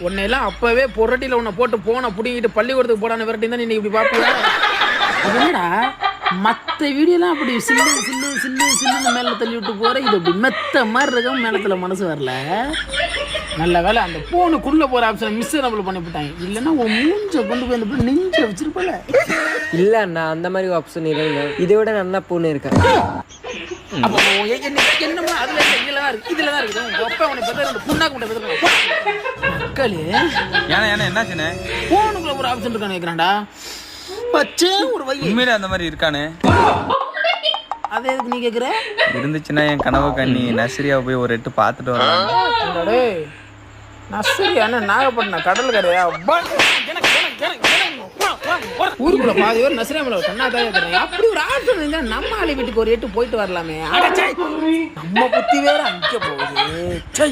உன்னையெல்லாம் அப்பவே பொரட்டியில் உன்னை போட்டு போன பிடிங்கிட்டு பள்ளிக்கூடத்துக்கு போடான விரட்டி தான் நீ இப்படி பார்ப்பியா? என்னடா மற்ற வீடியோலாம் அப்படி சில்லு சில்லு சில்லு சில்லுன்னு மேலே தள்ளி விட்டு போகிற, இது அப்படி மெத்த மாதிரி இருக்கும், மேலத்தில் மனசு வரல. நல்ல வேலை அந்த ஃபோனுக்குள்ளே போகிற ஆப்ஷனை மிஸ்ஸரபிள் பண்ணிவிட்டாங்க. இல்லைன்னா உன் மூஞ்சை கொண்டு போய் அந்த நெஞ்ச வச்சிருப்பல. இல்லை அண்ணா அந்த மாதிரி ஆப்ஷன் இல்லைங்க, இதை விட நல்லா ஃபோன் இருக்கேன். அப்போ என்னமா அதில் இதில் தான் இருக்குது, இதில் தான் இருக்குது. உங்கள் அப்பா உன்னை பற்றி புண்ணாக்கு முட்டை பற்றி மக்களே ஏன்னா என்னாச்சுண்ணே? ஃபோனுக்குள்ளே ஒரு ஆப்ஷன் இருக்கான்னு கேட்குறான்டா. பச்சே ஒரு வை உண்மையில அந்த மாதிரி இருக்கானே? அதை எதுக்கு நீ கேட்குற? இருந்துச்சுன்னா என் கனவு கண்ணி நர்சரியா போய் ஒரு எட்டு பார்த்துட்டு வரலாம். நர்சரியான நாகப்பட்டினம் கடல் கரையா? ஊருக்குள்ள பாதி பேர் நர்சரியாமல கண்ணா தான் இருக்கிறேன். அப்படி ஒரு ஆப்ஷன் இருந்தா நம்ம ஆளு வீட்டுக்கு ஒரு எட்டு போயிட்டு வரலாமே. நம்ம புத்தி வேற அங்க போகுது.